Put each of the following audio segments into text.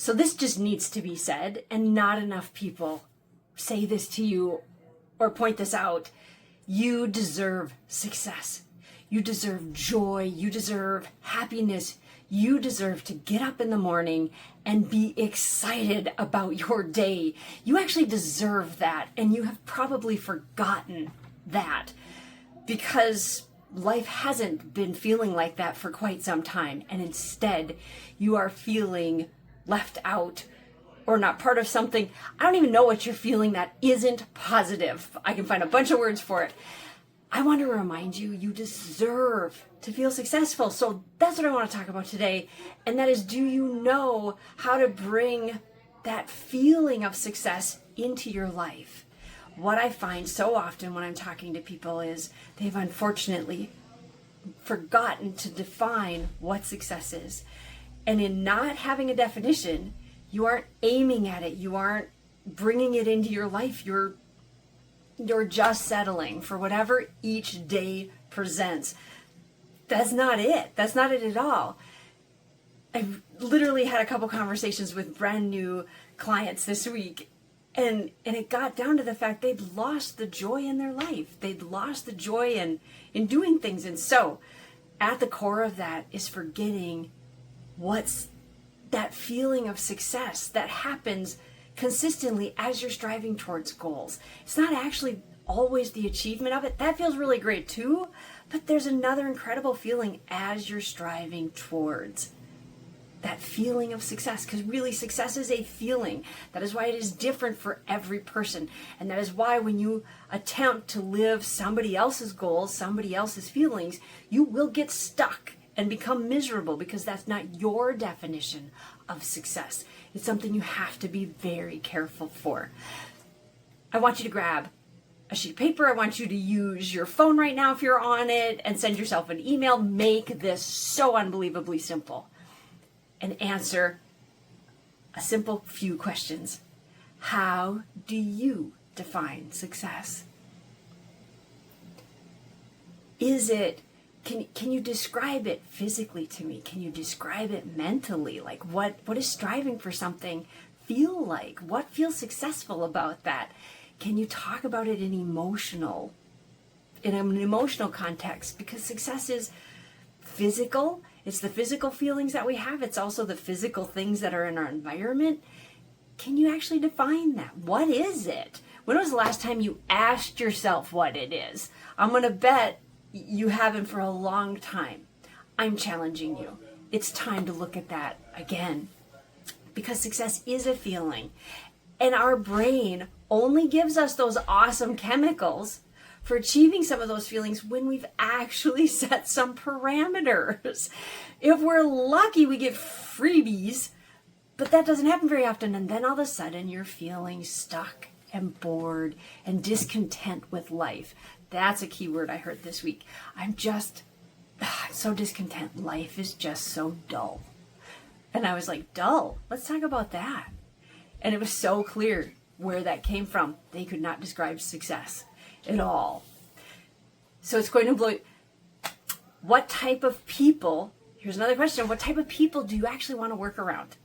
So this just needs to be said, and not enough people say this to you or point this out. You deserve success. You deserve joy. You deserve happiness. You deserve to get up in the morning and be excited about your day. You actually deserve that, and you have probably forgotten that because life hasn't been feeling like that for quite some time, and instead you are feeling left out or not part of something. I don't even know what you're feeling that isn't positive. I can find a bunch of words for it. I want to remind you, you deserve to feel successful. So that's what I want to talk about today. And that is, do you know how to bring that feeling of success into your life? What I find so often when I'm talking to people is they've unfortunately forgotten to define what success is. And in not having a definition, you aren't aiming at it. You aren't bringing it into your life. You're just settling for whatever each day presents. That's not it. That's not it at all. I've literally had a couple conversations with brand new clients this week, and it got down to the fact they'd lost the joy in their life. They'd lost the joy in doing things. And so at the core of that is forgetting what's that feeling of success that happens consistently as you're striving towards goals. It's not actually always the achievement of it. That feels really great too, but there's another incredible feeling as you're striving towards that feeling of success, because really success is a feeling. That is why it is different for every person. And that is why when you attempt to live somebody else's goals, somebody else's feelings, you will get stuck and become miserable, because that's not your definition of success. It's something you have to be very careful for. I want you to grab a sheet of paper. I want you to use your phone right now if you're on it and send yourself an email. Make this so unbelievably simple and answer a simple few questions. How do you define success? Can you describe it physically to me? Can you describe it mentally? Like what is striving for something feel like? What feels successful about that? Can you talk about it in an emotional context? Because success is physical. It's the physical feelings that we have. It's also the physical things that are in our environment. Can you actually define that? What is it? When was the last time you asked yourself what it is? I'm going to bet you haven't for a long time. I'm challenging you. It's time to look at that again, because success is a feeling, and our brain only gives us those awesome chemicals for achieving some of those feelings when we've actually set some parameters. If we're lucky, we get freebies, but that doesn't happen very often. And then all of a sudden you're feeling stuck and bored and discontent with life. That's a key word I heard this week. I'm so discontent. Life is just so dull. And I was like, dull? Let's talk about that. And it was so clear where that came from. They could not describe success at all. So it's going to blow. What type of people, here's another question, what type of people do you actually want to work around?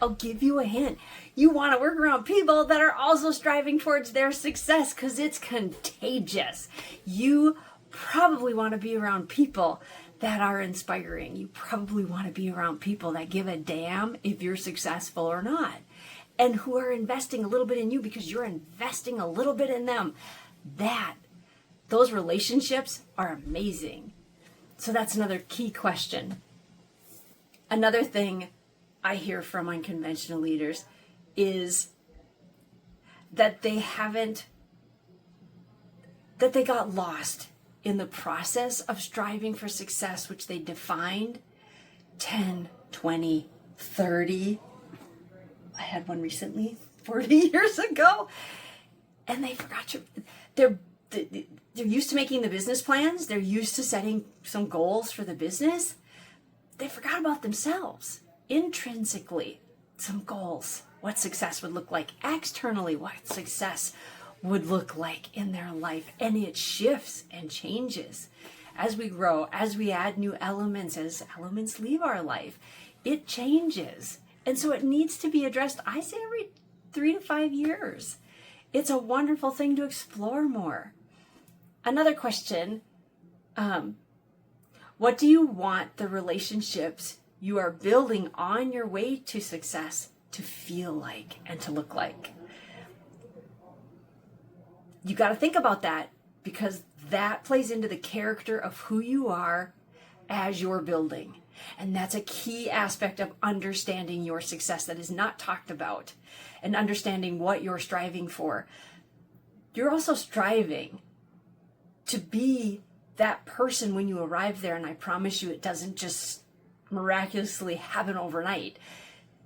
I'll give you a hint. You want to work around people that are also striving towards their success, because it's contagious. You probably want to be around people that are inspiring. You probably want to be around people that give a damn if you're successful or not, and who are investing a little bit in you because you're investing a little bit in them. Those relationships are amazing. So that's another key question. Another thing I hear from unconventional leaders is that they got lost in the process of striving for success, which they defined 10, 20, 30. I had one recently, 40 years ago, and they forgot they're used to making the business plans. They're used to setting some goals for the business. They forgot about themselves. Intrinsically, some goals, what success would look like externally, what success would look like in their life. And it shifts and changes as we grow, as we add new elements, as elements leave our life. It changes. And so it needs to be addressed, I say, every 3 to 5 years. It's a wonderful thing to explore more. Another question, what do you want the relationships you are building on your way to success to feel like and to look like? You got to think about that, because that plays into the character of who you are as you're building. And that's a key aspect of understanding your success that is not talked about, and understanding what you're striving for. You're also striving to be that person when you arrive there. And I promise you, it doesn't just miraculously happen overnight.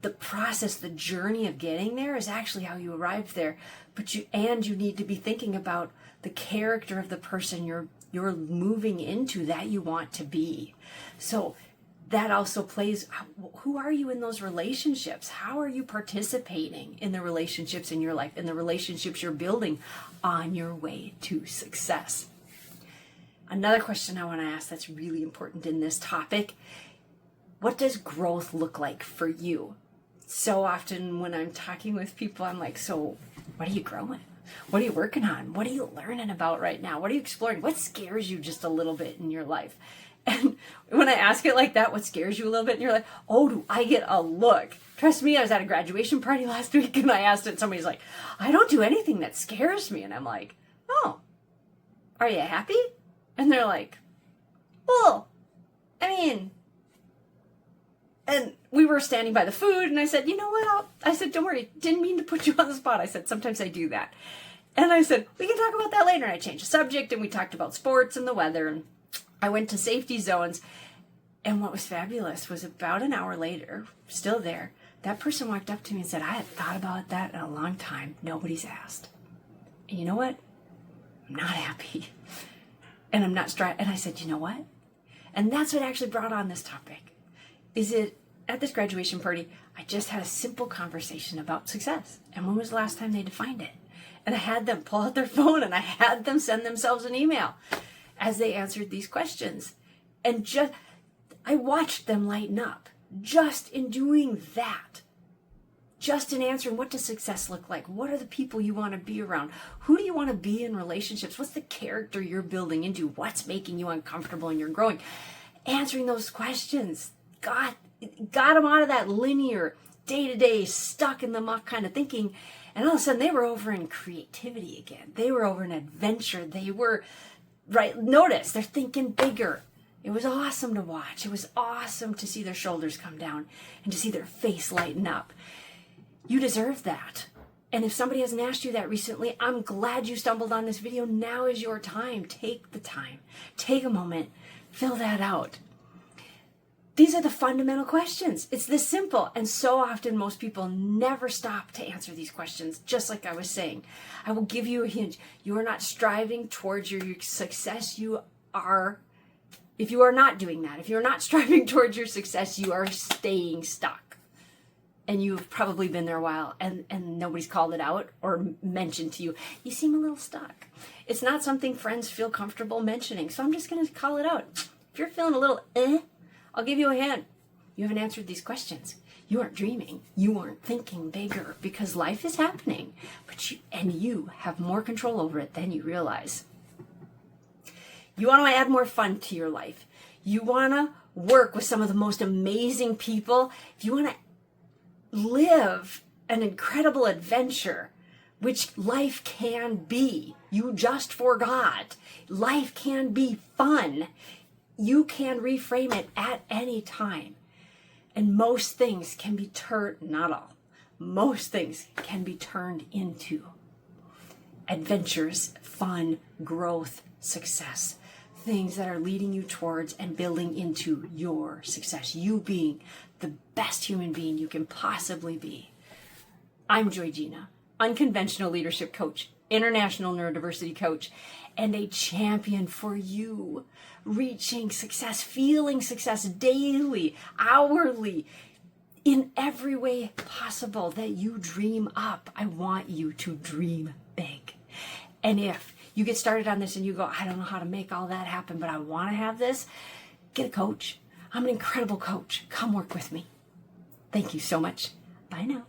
The process, the journey of getting there is actually how you arrive there. But you need to be thinking about the character of the person you're moving into, that you want to be. So that also plays, who are you in those relationships? How are you participating in the relationships in your life, in the relationships you're building on your way to success? Another question I want to ask that's really important in this topic: what does growth look like for you? So often when I'm talking with people, I'm like, so what are you growing? What are you working on? What are you learning about right now? What are you exploring? What scares you just a little bit in your life? And when I ask it like that, what scares you a little bit, and you're like, oh, do I get a look? Trust me, I was at a graduation party last week and I asked it, and somebody's like, I don't do anything that scares me. And I'm like, oh, are you happy? And they're like, well, I mean, and we were standing by the food, and I said, you know what? I said, don't worry, didn't mean to put you on the spot. I said, sometimes I do that. And I said, we can talk about that later. And I changed the subject, and we talked about sports and the weather, and I went to safety zones. And what was fabulous was about an hour later, still there, that person walked up to me and said, I had thought about that in a long time. Nobody's asked. And you know what? I'm not happy. And I'm not and I said, you know what? And that's what actually brought on this topic. Is it at this graduation party, I just had a simple conversation about success. And when was the last time they defined it? And I had them pull out their phone, and I had them send themselves an email as they answered these questions. And I watched them lighten up just in doing that. Just in answering, what does success look like? What are the people you want to be around? Who do you want to be in relationships? What's the character you're building into? What's making you uncomfortable and you're growing? Answering those questions got them out of that linear, day-to-day, stuck in the muck kind of thinking. And all of a sudden, they were over in creativity again. They were over in adventure. They were, right, notice, they're thinking bigger. It was awesome to watch. It was awesome to see their shoulders come down and to see their face lighten up. You deserve that. And if somebody hasn't asked you that recently, I'm glad you stumbled on this video. Now is your time. Take the time. Take a moment. Fill that out. These are the fundamental questions. It's this simple. And so often most people never stop to answer these questions. Just like I was saying, I will give you a hint. You are not striving towards your success. If you are not doing that, if you're not striving towards your success, you are staying stuck. And you've probably been there a while, and nobody's called it out or mentioned to you. You seem a little stuck. It's not something friends feel comfortable mentioning. So I'm just going to call it out. If you're feeling a little I'll give you a hint. You haven't answered these questions. You aren't dreaming. You aren't thinking bigger, because life is happening. But you have more control over it than you realize. You want to add more fun to your life. You want to work with some of the most amazing people. If you want to live an incredible adventure, which life can be. You just forgot. Life can be fun. You can reframe it at any time. And most things can be not all, most things can be turned into adventures, fun, growth, success. Things that are leading you towards and building into your success. You being the best human being you can possibly be. I'm Joy Gina, unconventional leadership coach, international neurodiversity coach, and a champion for you reaching success, feeling success daily, hourly, in every way possible that you dream up. I want you to dream big. And if you get started on this and you go, I don't know how to make all that happen, but I want to have this, get a coach. I'm an incredible coach. Come work with me. Thank you so much. Bye now.